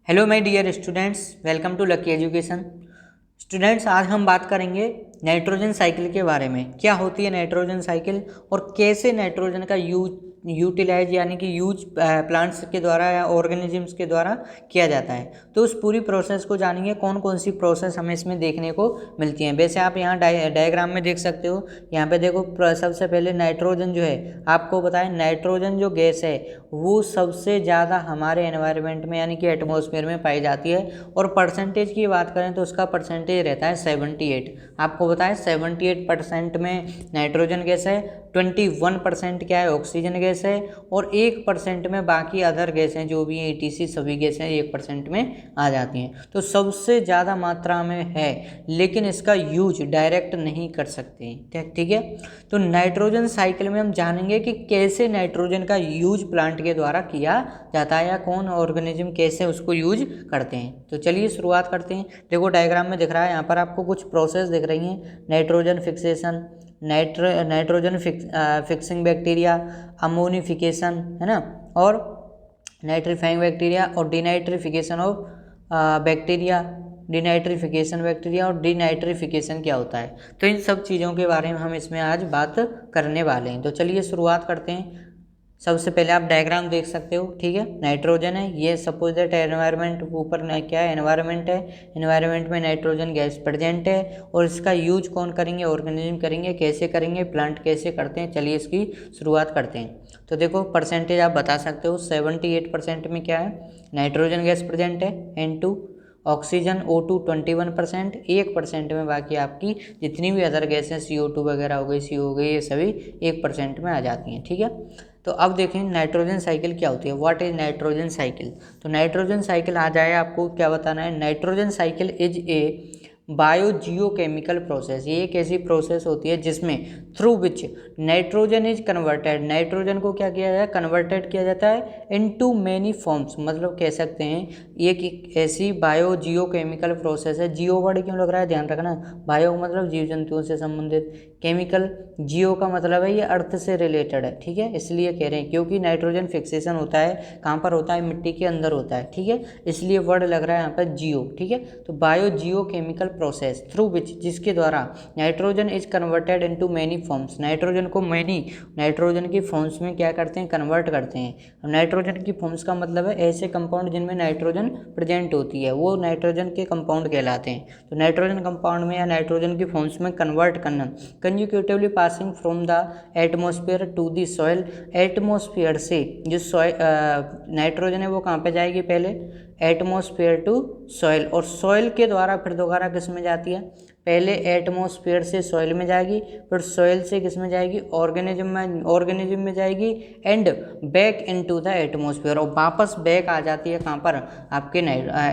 Hello my dear students, welcome to lucky education. Students, आज हम बात करेंगे नाइट्रोजन साइकिल के बारे में। क्या होती है नाइट्रोजन साइकिल और कैसे नाइट्रोजन का यूटिलाइज यानी कि यूज प्लांट्स के द्वारा या ऑर्गेनिजम्स के द्वारा किया जाता है। तो उस पूरी प्रोसेस को जानेंगे, कौन कौन सी प्रोसेस हमें इसमें देखने को मिलती हैं। वैसे आप यहाँ डायग्राम में देख सकते हो। यहाँ पे देखो, सबसे पहले नाइट्रोजन जो है, आपको बताएं नाइट्रोजन जो गैस है वो सबसे ज़्यादा हमारे एनवायरनमेंट में यानी कि एटमॉस्फेयर में पाई जाती है। और परसेंटेज की बात करें तो उसका परसेंटेज रहता है 78। आपको बताएं 78% में नाइट्रोजन गैस है, 21% क्या है ऑक्सीजन गैस है, और 1% में बाकी अदर गैस हैं जो भी हैं ETC सभी गैसें 1% में आ जाती हैं। तो सबसे ज़्यादा मात्रा में है, लेकिन इसका यूज डायरेक्ट नहीं कर सकते। ठीक है। तो नाइट्रोजन साइकिल में हम जानेंगे कि कैसे नाइट्रोजन का यूज प्लांट के द्वारा किया जाता है या कौन ऑर्गेनिज्म कैसे उसको यूज करते हैं। तो चलिए शुरुआत करते हैं। देखो डायग्राम में दिख रहा है, यहाँ पर आपको कुछ प्रोसेस दिख रही हैं। Nitrogen fixation, nitrogen fixing bacteria, ammonification, है ना, और नाइट्रीफाइंग बैक्टीरिया और डिनाइट्रिफिकेशन ऑफ बैक्टीरिया, डिनाइट्रिफिकेशन बैक्टीरिया और डिनाइट्रिफिकेशन क्या होता है। तो इन सब चीज़ों के बारे में हम इसमें आज बात करने वाले हैं। तो चलिए शुरुआत करते हैं। सबसे पहले आप डायग्राम देख सकते हो, ठीक है। नाइट्रोजन है, ये सपोज दैट एनवायरनमेंट, ऊपर क्या है एनवायरनमेंट है, एनवायरनमेंट में नाइट्रोजन गैस प्रेजेंट है। और इसका यूज कौन करेंगे, ऑर्गेनिज्म करेंगे। कैसे करेंगे, प्लांट कैसे करते हैं, चलिए इसकी शुरुआत करते हैं। तो देखो परसेंटेज आप बता सकते हो, 78% में क्या है नाइट्रोजन गैस प्रेजेंट है, N2। ऑक्सीजन O2 21%, 1% में बाकी आपकी जितनी भी अदर गैसें CO2 वगैरह हो गई, CO हो गई, ये सभी 1% में आ जाती हैं। ठीक है। तो अब देखें नाइट्रोजन साइकिल क्या होती है। What is nitrogen cycle. तो नाइट्रोजन साइकिल आ जाए, आपको क्या बताना है। Nitrogen cycle is a biogeochemical process. ये एक ऐसी प्रोसेस होती है जिसमें through which nitrogen is converted, nitrogen को क्या किया जाता है, कन्वर्टेड किया जाता है इनटू मैनी फॉर्म्स। मतलब कह सकते हैं ये एक ऐसी बायोजियोकेमिकल प्रोसेस है। जियो वर्ड क्यों लग रहा है, ध्यान रखना। बायो मतलब जीव जंतुओं से संबंधित, केमिकल जियो का मतलब है ये अर्थ से रिलेटेड है। ठीक है, इसलिए कह रहे हैं क्योंकि नाइट्रोजन फिक्सेशन होता है कहाँ पर होता है, मिट्टी के अंदर होता है। ठीक है, इसलिए वर्ड लग रहा है यहाँ पर जियो। ठीक है, तो बायोजियोकेमिकल प्रोसेस थ्रू विच, जिसके द्वारा nitrogen is converted into many forms, nitrogen को मैनी नाइट्रोजन की फॉर्म्स में क्या करते हैं, कन्वर्ट करते हैं। नाइट्रोजन की फॉर्म्स का मतलब है ऐसे कंपाउंड जिनमें नाइट्रोजन प्रेजेंट होती है, वो नाइट्रोजन के कंपाउंड कहलाते हैं। तो नाइट्रोजन कंपाउंड में या नाइट्रोजन की फॉर्म्स में कन्वर्ट करना, consecutively passing from the atmosphere to the soil. Atmosphere से जो नाइट्रोजन है वो कहाँ पे जाएगी, पहले एटमॉस्फेयर टू सॉइल, और सॉइल के द्वारा फिर दोबारा किस में जाती है, पहले एटमॉस्फेयर से सॉइल में जाएगी, फिर सॉइल से किस में जाएगी, ऑर्गेनिज्म में जाएगी, and back into the atmosphere, और वापस बैक आ जाती है कहाँ पर, आपके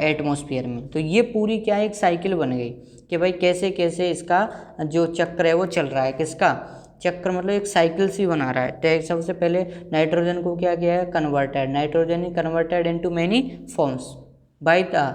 एटमॉस्फेयर में। तो ये पूरी क्या एक साइकिल बन गई कि भाई कैसे कैसे इसका जो चक्र है वो चल रहा है। किसका चक्र, मतलब एक साइकिल सी बना रहा है। तो सबसे पहले नाइट्रोजन को क्या किया है, converted, nitrogen is converted into many forms by the,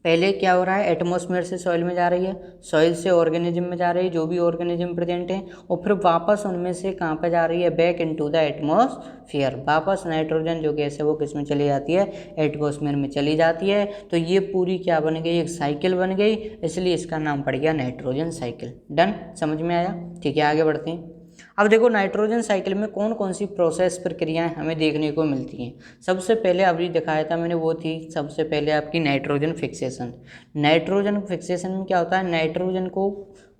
पहले क्या हो रहा है, एटमॉस्फेयर से सॉइल में जा रही है, सॉइल से ऑर्गेनिज्म में जा रही है जो भी ऑर्गेनिज्म प्रेजेंट है, और फिर वापस उनमें से कहाँ पे जा रही है, बैक इनटू द एटमॉस्फेयर। वापस नाइट्रोजन जो गैस है वो किस में चली जाती है, एटमॉस्फेयर में चली जाती है। तो ये पूरी क्या बन गई, एक साइकिल बन गई, इसलिए इसका नाम पड़ गया नाइट्रोजन साइकिल। डन, समझ में आया। ठीक है, आगे बढ़ते हैं। अब देखो नाइट्रोजन साइकिल में कौन कौन सी प्रोसेस प्रक्रियाएं हमें देखने को मिलती हैं। सबसे पहले अभी दिखाया था मैंने, वो थी सबसे पहले आपकी नाइट्रोजन फिक्सेशन। नाइट्रोजन फिक्सेशन में क्या होता है, नाइट्रोजन को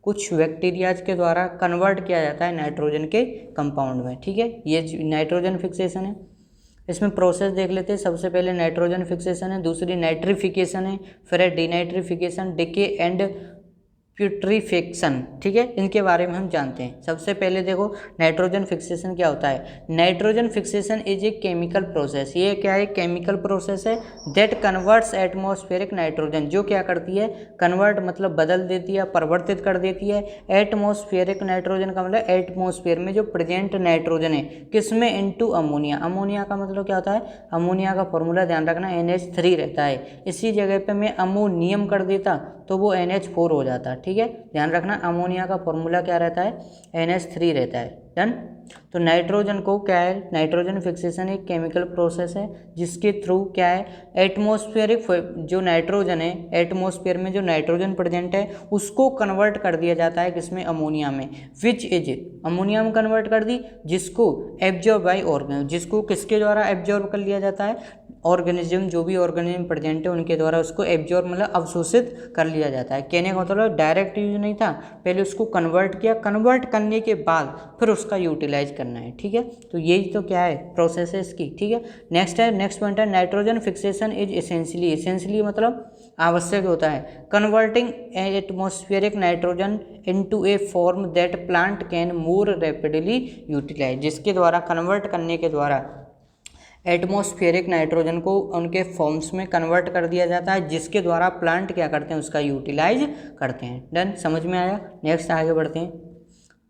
कुछ बैक्टीरियाज के द्वारा कन्वर्ट किया जाता है नाइट्रोजन के कंपाउंड में। ठीक है, ये नाइट्रोजन फिक्सेशन है। इसमें प्रोसेस देख लेते हैं। सबसे पहले नाइट्रोजन फिक्सेशन है, दूसरी नाइट्रिफिकेशन है, फिर है डिनाइट्रिफिकेशन, डिके एंड प्यूट्रीफिकेशन। ठीक है, इनके बारे में हम जानते हैं। सबसे पहले देखो नाइट्रोजन फिक्सेशन क्या होता है। Nitrogen fixation is a chemical process. ये क्या है, केमिकल प्रोसेस है दैट कन्वर्ट्स एटमॉस्फेरिक नाइट्रोजन, जो क्या करती है, कन्वर्ट मतलब बदल देती है, परिवर्तित कर देती है एटमॉस्फेरिक नाइट्रोजन का मतलब एटमॉस्फेयर में जो प्रेजेंट नाइट्रोजन है किसमें, इनटू अमोनिया। अमोनिया का मतलब क्या होता है, अमोनिया का फॉर्मूला ध्यान रखना NH3 रहता है। इसी जगह पे मैं अमोनियम कर देता तो वो NH4 हो जाता। ठीक है, ध्यान रखना अमोनिया का फॉर्मूला क्या रहता है, NH3 रहता है। डन। तो नाइट्रोजन को क्या है, नाइट्रोजन फिक्सेशन एक केमिकल प्रोसेस है जिसके थ्रू क्या है, एटमॉस्फेरिक जो नाइट्रोजन है, एटमॉस्फेयर में जो नाइट्रोजन प्रेजेंट है उसको कन्वर्ट कर दिया जाता है किसमें, अमोनिया में, विच इज अमोनिया में कन्वर्ट कर दी, जिसको एब्जॉर्ब बाई ऑर्गेनिज्म, जिसको किसके द्वारा एब्जॉर्ब कर लिया जाता है, ऑर्गेनिज्म, जो भी ऑर्गेनिज्म प्रेजेंट है उनके द्वारा उसको एब्जॉर्ब मतलब अवशोषित कर लिया जाता है। कहने का मतलब डायरेक्ट यूज नहीं था, पहले उसको कन्वर्ट किया, कन्वर्ट करने के बाद फिर उसका यूटिलाइज करना है। ठीक है, तो यही तो क्या है, प्रोसेस है इसकी। ठीक है, नेक्स्ट पॉइंट है नाइट्रोजन फिक्सेशन इज एसेंशियली मतलब आवश्यक होता है converting atmospheric nitrogen into a form that plant can more rapidly utilise, जिसके द्वारा कन्वर्ट करने के द्वारा एटमॉस्फेरिक नाइट्रोजन को उनके फॉर्म्स में कन्वर्ट कर दिया जाता है, जिसके द्वारा प्लांट क्या करते हैं, उसका यूटिलाइज करते हैं। डन, समझ में आया। नेक्स्ट आगे बढ़ते हैं।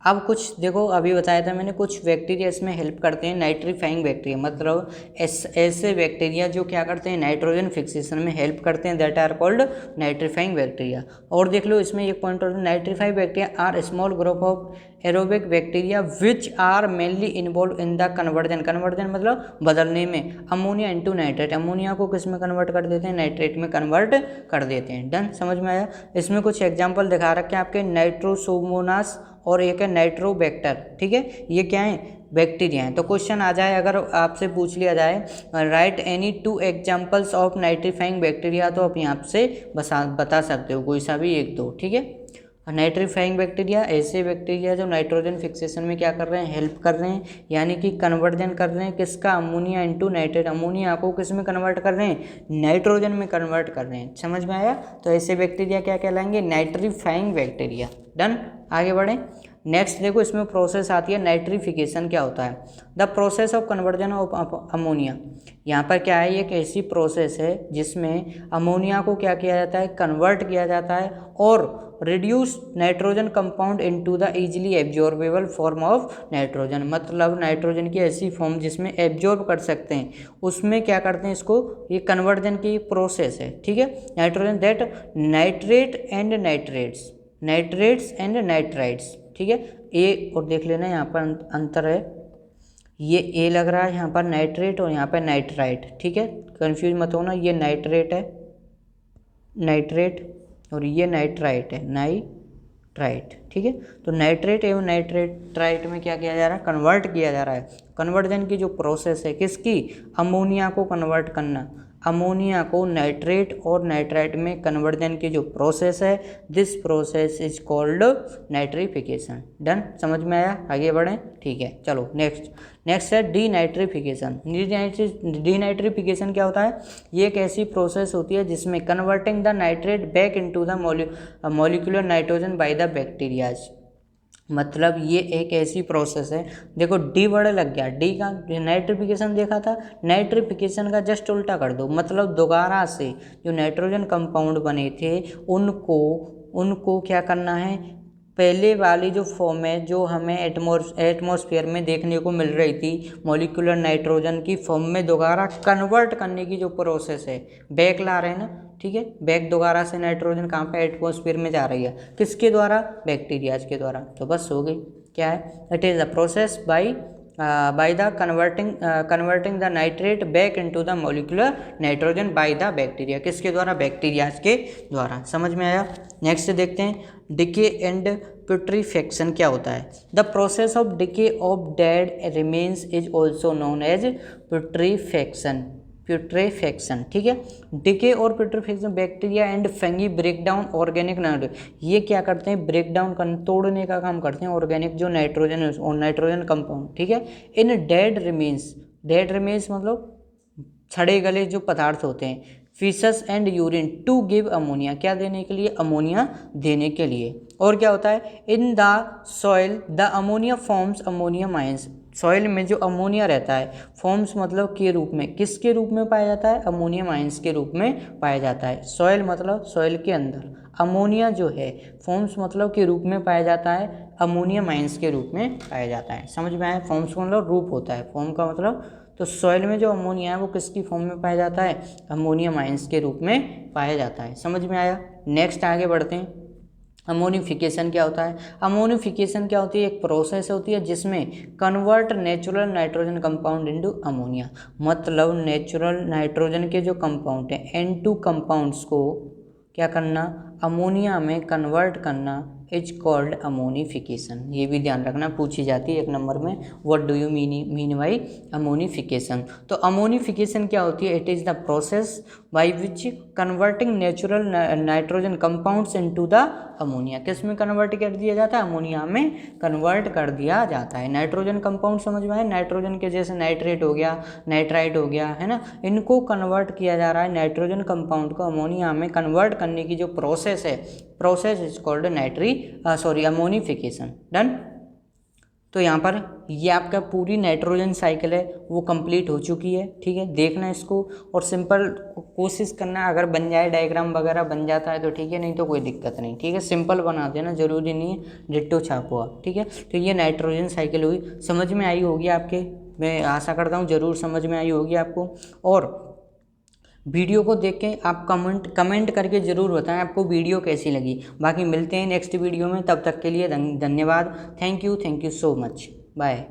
अब कुछ देखो, अभी बताया था मैंने, कुछ बैक्टीरिया इसमें हेल्प करते हैं, नाइट्रीफाइंग बैक्टीरिया मतलब ऐसे बैक्टीरिया जो क्या करते हैं, नाइट्रोजन फिक्सेशन में हेल्प करते हैं, that are called nitrifying bacteria. और देख लो इसमें एक पॉइंट और, nitrifying bacteria are small group of aerobic bacteria which are mainly involve in the conversion मतलब बदलने में, अमोनिया इंटू नाइट्रेट, अमोनिया को किस में कन्वर्ट कर देते हैं, नाइट्रेट में कन्वर्ट कर देते हैं। डन, समझ में आया। इसमें कुछ एग्जाम्पल दिखा रखे हैं आपके, नाइट्रोसोमोनास और एक है नाइट्रोबैक्टर। ठीक है, ये क्या है, बैक्टीरिया हैं। तो क्वेश्चन आ जाए, अगर आपसे पूछ लिया जाए right any 2 examples of nitrifying bacteria, तो आप यहाँ से बता सकते हो कोई सा भी एक दो। ठीक है, नाइट्रीफाइंग बैक्टीरिया ऐसे बैक्टीरिया जो नाइट्रोजन फिक्सेशन में क्या कर रहे हैं, हेल्प कर रहे हैं, यानी कि कन्वर्जन कर रहे हैं किसका, अमोनिया इंटू नाइट्रेट, अमोनिया को किस में कन्वर्ट कर रहे हैं, नाइट्रोजन में कन्वर्ट कर रहे हैं। समझ में आया। तो ऐसे बैक्टीरिया क्या कहलाएंगे, नाइट्रीफाइंग बैक्टीरिया। डन, आगे बढ़ें। नेक्स्ट देखो, इसमें प्रोसेस आती है नाइट्रिफिकेशन। क्या होता है, the process of conversion of ammonia. यहाँ पर क्या है, एक ऐसी प्रोसेस है जिसमें अमोनिया को क्या किया जाता है, कन्वर्ट किया जाता है और reduce nitrogen compound into the easily absorbable form of nitrogen, मतलब नाइट्रोजन की ऐसी फॉर्म जिसमें एब्जॉर्ब कर सकते हैं, उसमें क्या करते हैं इसको, ये कन्वर्जन की प्रोसेस है। ठीक है, nitrogen that nitrate and nitrates and nitrites. ठीक है, ए और देख लेना यहाँ पर अंतर है, ये ए लग रहा है यहाँ पर नाइट्रेट और यहाँ पर नाइट्राइट। ठीक है, कंफ्यूज मत होना, ये नाइट्रेट है, नाइट्रेट, और ये नाइट्राइट है, नाइट्राइट। ठीक है, तो नाइट्रेट एवं नाइट्राइट में क्या किया जा रहा है, कन्वर्ट किया जा रहा है। कन्वर्जन की जो प्रोसेस है किसकी, अमोनिया को कन्वर्ट करना, अमोनिया को नाइट्रेट और नाइट्राइट में कन्वर्जन की जो प्रोसेस है, this process is called nitrification. Done, समझ में आया। आगे बढ़ें। ठीक है, चलो नेक्स्ट है डीनाइट्रिफिकेशन। डीनाइट्रिफिकेशन क्या होता है, ये एक ऐसी प्रोसेस होती है जिसमें converting the nitrate back into the molecular nitrogen by the bacterias, मतलब ये एक ऐसी प्रोसेस है। देखो डी वर्ड लग गया, डी का नाइट्रिफिकेशन देखा था, नाइट्रिफिकेशन का जस्ट उल्टा कर दो, मतलब दोबारा से जो नाइट्रोजन कंपाउंड बने थे उनको क्या करना है, पहले वाली जो फॉर्म है जो हमें एटमॉस्फेयर में देखने को मिल रही थी मॉलिक्यूलर नाइट्रोजन की फॉर्म में दोबारा कन्वर्ट करने की जो प्रोसेस है, बैक ला रहे हैं ना। ठीक है, बैक दोबारा से नाइट्रोजन कहाँ पे, एटमॉस्फेयर में जा रही है, किसके द्वारा, बैक्टीरियाज के द्वारा। तो बस हो गई, क्या है, it is the process by the converting the nitrate back into the molecular nitrogen by the bacteria, किसके द्वारा, बैक्टीरियाज के द्वारा। समझ में आया। नेक्स्ट देखते हैं, डिके एंड प्यूट्रीफेक्शन क्या होता है। The process of decay of dead remains is also known as putrefaction. ठीक है, डिके और putrefaction bacteria and fungi break down organic nitrogen, ये क्या करते हैं, ब्रेक डाउन तोड़ने का काम करते हैं ऑर्गेनिक जो नाइट्रोजन है और नाइट्रोजन कंपाउंड। ठीक है, इन डेड रिमेन्स मतलब सड़े गले जो पदार्थ होते हैं, faeces and urine to give ammonia, क्या देने के लिए, अमोनिया देने के लिए। और क्या होता है, in the soil the ammonia forms ammonia mines, soil में जो अमोनिया रहता है फॉर्म्स मतलब के रूप में, किसके रूप में पाया जाता है, अमोनिया माइंस के रूप में पाया जाता है। सॉइल मतलब सॉइल के अंदर, अमोनिया जो है फॉर्म्स मतलब के रूप में पाया जाता है, अमोनिया माइंस के रूप में पाया जाता है। समझ में आया, फॉर्म्स का मतलब रूप होता है, फॉर्म का मतलब, तो सॉइल में जो अमोनिया है वो किसकी फॉर्म में पाया जाता है, अमोनिया माइंस के रूप में पाया जाता है। समझ में आया। नेक्स्ट आगे बढ़ते हैं। अमोनिफिकेशन क्या होता है? अमोनिफिकेशन क्या होती है? एक प्रोसेस होती है जिसमें convert natural nitrogen compound into ammonia, मतलब नेचुरल नाइट्रोजन के जो कंपाउंड हैं N2 कंपाउंड्स को क्या करना, अमोनिया में कन्वर्ट करना, इज कॉल्ड अमोनिफिकेशन। ये भी ध्यान रखना, पूछी जाती है 1 नंबर में, what do you mean by ammonification. तो अमोनिफिकेशन क्या होती है? It is the process by which converting natural nitrogen compounds into the ammonia. किस में कन्वर्ट कर दिया जाता है? अमोनिया में कन्वर्ट कर दिया जाता है। नाइट्रोजन कंपाउंड समझ में आए? नाइट्रोजन के जैसे नाइट्रेट हो गया, नाइट्राइट हो गया, है ना, इनको कन्वर्ट किया जा रहा है, नाइट्रोजन कंपाउंड को अमोनिया में कन्वर्ट करने की जो प्रोसेस है, process is called ammonification. Done. तो यहाँ पर ये आपका पूरी नाइट्रोजन साइकिल है वो कंप्लीट हो चुकी है। ठीक है, देखना इसको और सिंपल कोशिश करना, अगर बन जाए डायग्राम वगैरह बन जाता है तो ठीक है, नहीं तो कोई दिक्कत नहीं। ठीक है, सिंपल बना देना, जरूरी नहीं है डिट्टो छापो आप। ठीक है, तो ये नाइट्रोजन साइकिल हुई, समझ में आई होगी आपके, मैं आशा करता हूँ ज़रूर समझ में आई होगी आपको। और वीडियो को देख के आप कमेंट करके ज़रूर बताएं आपको वीडियो कैसी लगी। बाकी मिलते हैं नेक्स्ट वीडियो में, तब तक के लिए धन्यवाद। Thank you so much. Bye.